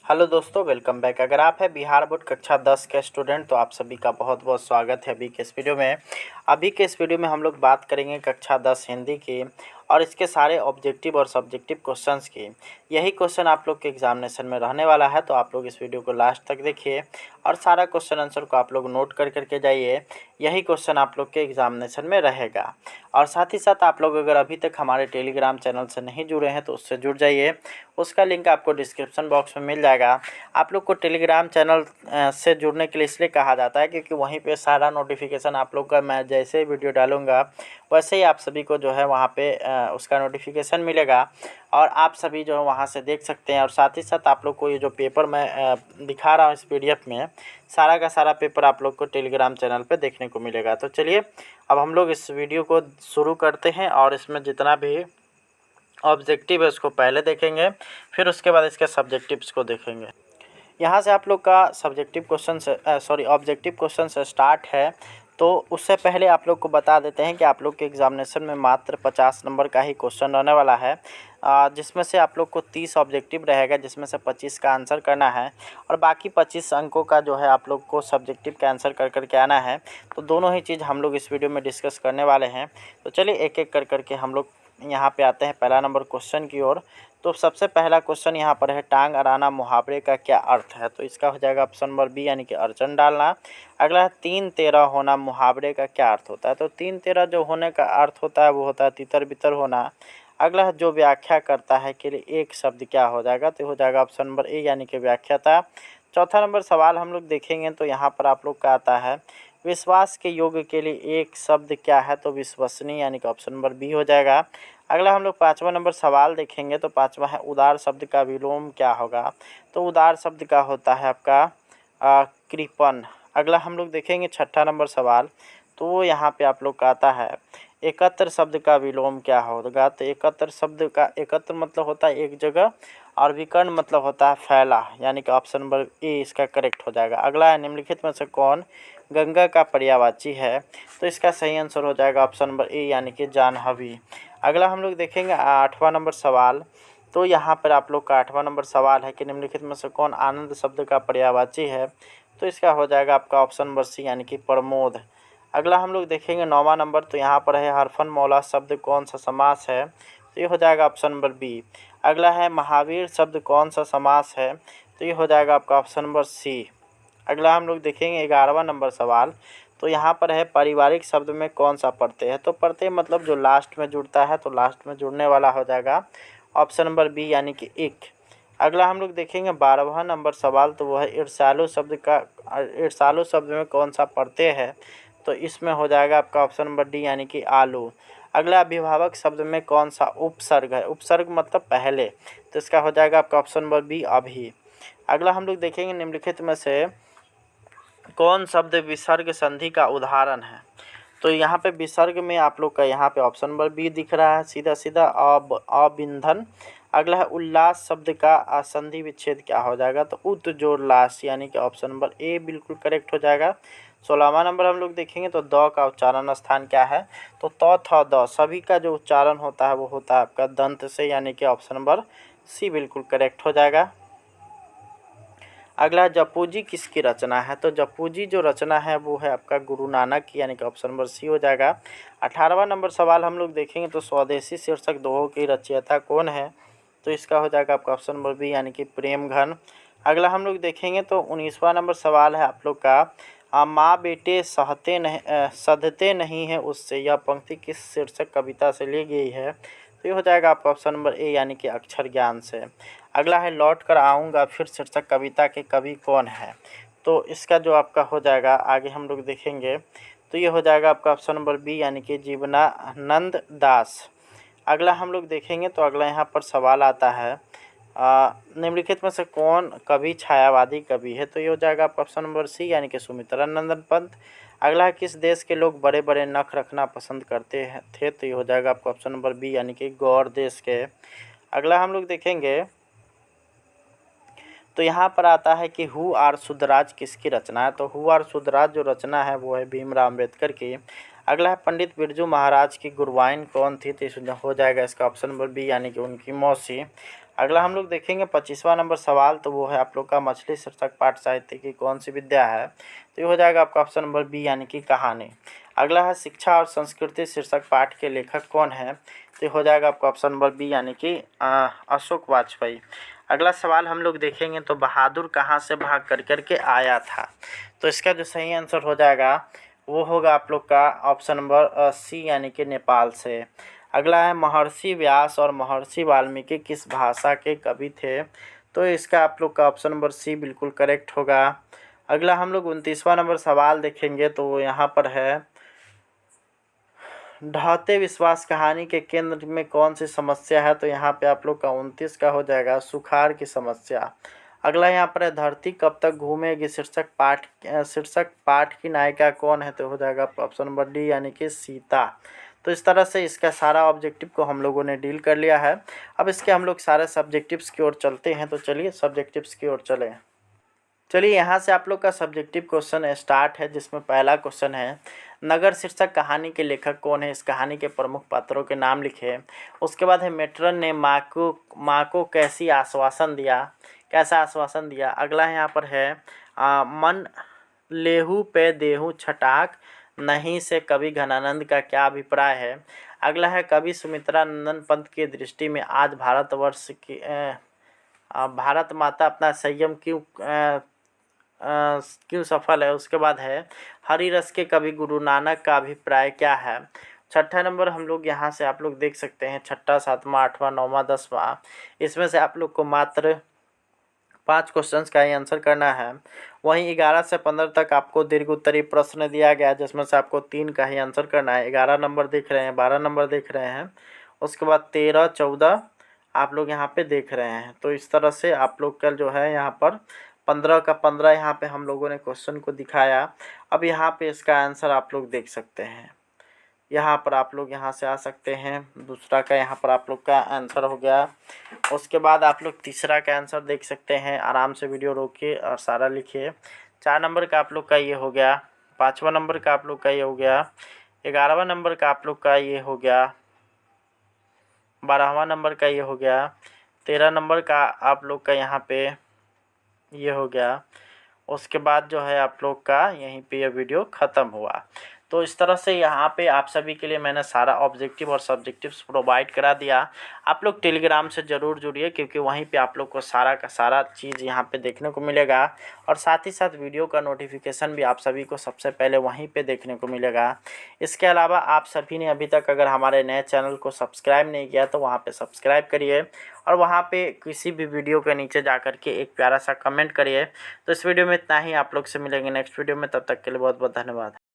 Hello दोस्तों, welcome back. अगर आप हैं बिहार बोर्ड कक्षा 10 के स्टूडेंट तो आप सभी का बहुत बहुत स्वागत है अभी के इस वीडियो में। अभी के इस वीडियो में हम लोग बात करेंगे कक्षा 10 हिंदी की और इसके सारे ऑब्जेक्टिव और सब्जेक्टिव क्वेश्चंस की। यही क्वेश्चन आप लोग के एग्जामिनेशन में रहने वाला है, तो आप लोग इस वीडियो को लास्ट तक देखिए और सारा क्वेश्चन आंसर को आप लोग नोट कर करके जाइए। यही क्वेश्चन आप लोग के एग्जामिनेशन में रहेगा। और साथ ही साथ आप लोग अगर अभी तक हमारे टेलीग्राम चैनल से नहीं जुड़े हैं तो उससे जुड़ जाइए। उसका लिंक आपको डिस्क्रिप्शन बॉक्स में मिल जाएगा। आप लोग को टेलीग्राम चैनल से जुड़ने के लिए इसलिए कहा जाता है क्योंकि वहीं पे सारा नोटिफिकेशन आप लोग का, मैं जैसे ही वीडियो डालूंगा वैसे ही आप सभी को जो है वहाँ पे उसका नोटिफिकेशन मिलेगा और आप सभी जो है वहाँ से देख सकते हैं। और साथ ही साथ आप लोग को ये जो पेपर मैं दिखा रहा हूँ इस PDF में, सारा का सारा पेपर आप लोग को टेलीग्राम चैनल पे देखने को मिलेगा। तो चलिए अब हम लोग इस वीडियो को शुरू करते हैं और इसमें जितना भी ऑब्जेक्टिव है उसको पहले देखेंगे, फिर उसके बाद इसके सब्जेक्टिव्स को देखेंगे। यहाँ से आप लोग का सब्जेक्टिव क्वेश्चन से ऑब्जेक्टिव क्वेश्चन से स्टार्ट है। तो उससे पहले आप लोग को बता देते हैं कि आप लोग के एग्जामिनेशन में मात्र 50 नंबर का ही क्वेश्चन रहने वाला है, जिसमें से आप लोग को 30 ऑब्जेक्टिव रहेगा, जिसमें से 25 का आंसर करना है और बाकी 25 अंकों का जो है आप लोग को सब्जेक्टिव का आंसर कर करके आना है। तो दोनों ही चीज़ हम लोग इस वीडियो में डिस्कस करने वाले हैं। तो चलिए एक एक कर करके हम लोग यहाँ पे आते हैं पहला नंबर क्वेश्चन की ओर। तो सबसे पहला क्वेश्चन यहाँ पर है, टांग अड़ाना मुहावरे का क्या अर्थ है? तो इसका हो जाएगा ऑप्शन नंबर बी यानी कि अड़चन डालना। अगला है, 3-13 होना मुहावरे का क्या अर्थ होता है? तो 3-13 जो होने का अर्थ होता है वो होता है तितर बितर होना। अगला है, जो व्याख्या करता है के लिए एक शब्द क्या हो जाएगा? तो हो जाएगा ऑप्शन नंबर ए यानी कि व्याख्याता। चौथा नंबर सवाल हम लोग देखेंगे तो यहाँ पर आप लोग का आता है, विश्वास के योग्य के लिए एक शब्द क्या है? तो विश्वसनीय यानी कि ऑप्शन नंबर बी हो जाएगा। अगला हम लोग 5वां नंबर सवाल देखेंगे तो 5वां है, उदार शब्द का विलोम क्या होगा? तो उदार शब्द का होता है आपका कृपण। अगला हम लोग देखेंगे 6ठा नंबर सवाल, तो वो यहाँ पे आप लोग का आता है, एकत्र शब्द का विलोम क्या होगा? तो एकत्र शब्द का एकत्र मतलब होता है एक जगह और विकर्ण मतलब होता है फैला, यानी कि ऑप्शन नंबर ए इसका करेक्ट हो जाएगा। अगला है, निम्नलिखित में से कौन गंगा का पर्यायवाची है? तो इसका सही आंसर हो जाएगा ऑप्शन नंबर ए यानी कि जाह्नवी। अगला हम लोग देखेंगे 8वां नंबर सवाल। तो यहाँ पर आप लोग का 8वां नंबर सवाल है कि निम्नलिखित में से कौन आनंद शब्द का पर्यायवाची है? तो इसका हो जाएगा आपका ऑप्शन नंबर सी यानी कि प्रमोद। अगला हम लोग देखेंगे 9वां नंबर, तो यहाँ पर है, हरफन मौला शब्द कौन सा समास है? तो ये हो जाएगा ऑप्शन नंबर बी। अगला है, महावीर शब्द कौन सा समास है? तो ये हो जाएगा आपका ऑप्शन नंबर सी। अगला हम लोग देखेंगे 11वां नंबर सवाल। तो यहाँ पर है, पारिवारिक शब्द में कौन सा प्रत्यय है? तो प्रत्यय मतलब जो लास्ट में जुड़ता है, तो लास्ट में जुड़ने वाला हो जाएगा ऑप्शन नंबर बी यानी कि इक। अगला हम लोग देखेंगे 12वां नंबर सवाल, तो वह है, ईर्षालु शब्द में कौन सा प्रत्यय है? तो इसमें हो जाएगा आपका ऑप्शन नंबर डी यानी कि आलू। अगला, अभिभावक शब्द में कौन सा उपसर्ग है? उपसर्ग मतलब पहले, तो इसका हो जाएगा आपका ऑप्शन नंबर बी अभी। अगला हम लोग देखेंगे निम्नलिखित में से कौन शब्द विसर्ग संधि का उदाहरण है? तो यहाँ पे विसर्ग में आप लोग का यहाँ पे ऑप्शन नंबर बी दिख रहा है, सीधा सीधा अबिंधन। अगला है, उल्लास शब्द का संधि विच्छेद क्या हो जाएगा? तो उत्जोल्लास यानी कि ऑप्शन नंबर ए बिल्कुल करेक्ट हो जाएगा। 16वां नंबर हम लोग देखेंगे तो द का उच्चारण स्थान क्या है? तो त थ द सभी का जो उच्चारण होता है वो होता है आपका दंत से, यानी कि ऑप्शन नंबर सी बिल्कुल करेक्ट हो जाएगा। अगला, जपूजी किसकी रचना है? तो जपूजी जो रचना है वो है आपका गुरु नानक की, यानी कि ऑप्शन नंबर सी हो जाएगा। 18वां नंबर सवाल हम लोग देखेंगे तो स्वदेशी शीर्षक दोहों की रचयिता कौन है? तो इसका हो जाएगा आपका ऑप्शन नंबर बी यानी कि प्रेमघन। अगला हम लोग देखेंगे तो 19वां नंबर सवाल है आप लोग का, माँ बेटे सधते नहीं है उससे, यह पंक्ति किस शीर्षक कविता से ली गई है? तो ये हो जाएगा आपका ऑप्शन नंबर ए यानी कि अक्षर ज्ञान से। अगला है, लौट कर आऊँगा फिर शीर्षक कविता के कवि कौन है? तो इसका जो आपका हो जाएगा आगे हम लोग देखेंगे तो ये हो जाएगा आपका ऑप्शन नंबर बी यानी कि जीवनानंद दास। अगला हम लोग देखेंगे तो अगला यहाँ पर सवाल आता है, निम्नलिखित में से कौन कवि छायावादी कवि है? तो ये हो जाएगा आपका ऑप्शन नंबर सी यानी कि सुमित्रा नंदन पंत। अगला है, किस देश के लोग बड़े बड़े नख रखना पसंद करते थे? तो ये हो जाएगा आपका ऑप्शन नंबर बी यानी कि गौर देश के। अगला हम लोग देखेंगे तो यहाँ पर आता है कि हु आर शुद्धराज किसकी रचना है? तो हु आर शुद्धराज जो रचना है वो है भीमराव अम्बेडकर की। अगला है, पंडित बिरजू महाराज की गुरुवाइन कौन थी? तो हो जाएगा इसका ऑप्शन नंबर बी यानी कि उनकी मौसी। अगला हम लोग देखेंगे 25वां नंबर सवाल, तो वो है आप लोग का मछली शीर्षक पाठ साहित्य की कौन सी विद्या है, तो ये हो जाएगा आपका ऑप्शन नंबर बी यानी कि कहानी। अगला है शिक्षा और संस्कृति शीर्षक पाठ के लेखक कौन है, तो ये हो जाएगा आपका ऑप्शन नंबर बी यानी कि अशोक वाजपेयी। अगला सवाल हम लोग देखेंगे तो बहादुर कहाँ से भाग कर के आया था, तो इसका जो सही आंसर हो जाएगा वो होगा आप लोग का ऑप्शन नंबर सी यानी कि नेपाल से। अगला है महर्षि व्यास और महर्षि वाल्मीकि किस भाषा के कवि थे, तो इसका आप लोग का ऑप्शन नंबर सी बिल्कुल करेक्ट होगा। अगला हम लोग 29वां नंबर सवाल देखेंगे तो वो यहाँ पर है ढहते विश्वास कहानी के केंद्र में कौन सी समस्या है, तो यहाँ पे आप लोग का 29 का हो जाएगा सुखाड़ की समस्या। अगला यहाँ पर है धरती कब तक घूमेगी शीर्षक पाठ की नायिका कौन है, तो हो जाएगा ऑप्शन नंबर डी यानी कि सीता। तो इस तरह से इसका सारा ऑब्जेक्टिव को हम लोगों ने डील कर लिया है। अब इसके हम लोग सारे सब्जेक्टिव्स की ओर चलते हैं, तो चलिए सब्जेक्टिव्स की ओर चलें। चलिए यहाँ से आप लोग का सब्जेक्टिव क्वेश्चन स्टार्ट है, जिसमें पहला क्वेश्चन है नगर शीर्षक कहानी के लेखक कौन है, इस कहानी के प्रमुख पात्रों के नाम लिखे। उसके बाद है मेट्रन ने माँ को कैसा आश्वासन दिया। अगला यहाँ पर है मन लेहू पे देहू छटाक नहीं से कवि घनानंद का क्या अभिप्राय है। अगला है कवि सुमित्रा नंदन पंत की दृष्टि में आज भारतवर्ष की भारत माता अपना संयम क्यों सफल है। उसके बाद है हरि रस के कवि गुरु नानक का अभिप्राय क्या है। छठा नंबर हम लोग यहाँ से आप लोग देख सकते हैं, छठा, सातवां, आठवां, नौवां, 10वां, इसमें से आप लोग को मात्र 5 क्वेश्चंस का ही आंसर करना है। वहीं 11 से 15 तक आपको दीर्घ उत्तरीय प्रश्न दिया गया है, जिसमें से आपको 3 का ही आंसर करना है। 11 नंबर देख रहे हैं, 12 नंबर देख रहे हैं, उसके बाद 13, 14 आप लोग यहाँ पे देख रहे हैं। तो इस तरह से आप लोग का जो है यहाँ पर 15 का 15 यहाँ पे हम लोगों ने क्वेश्चन को दिखाया। अब यहाँ पे इसका आंसर आप लोग देख सकते हैं, यहाँ पर आप लोग यहाँ से आ सकते हैं। दूसरा का यहाँ पर आप लोग का आंसर हो गया। उसके बाद आप लोग तीसरा का आंसर देख सकते हैं, आराम से वीडियो रोकिए और सारा लिखिए। 4 नंबर का आप लोग का ये हो गया, 5वां नंबर का आप लोग का ये हो गया, 11वां नंबर का आप लोग का ये हो गया, 12वां नंबर का ये हो गया, 13 नंबर का आप लोग का यहाँ पे ये हो गया। उसके बाद जो है आप लोग का यहीं पे ये वीडियो ख़त्म हुआ। तो इस तरह से यहाँ पे आप सभी के लिए मैंने सारा ऑब्जेक्टिव और सब्जेक्टिव्स प्रोवाइड करा दिया। आप लोग टेलीग्राम से ज़रूर जुड़िए, क्योंकि वहीं पे आप लोग को सारा का सारा चीज़ यहाँ पे देखने को मिलेगा, और साथ ही साथ वीडियो का नोटिफिकेशन भी आप सभी को सबसे पहले वहीं पे देखने को मिलेगा। इसके अलावा आप सभी ने अभी तक अगर हमारे नए चैनल को सब्सक्राइब नहीं किया तो वहाँ पर सब्सक्राइब करिए, और वहाँ पे किसी भी वीडियो के नीचे जा कर के एक प्यारा सा कमेंट करिए। तो इस वीडियो में इतना ही, आप लोग से मिलेंगे नेक्स्ट वीडियो में, तब तक के लिए बहुत बहुत धन्यवाद।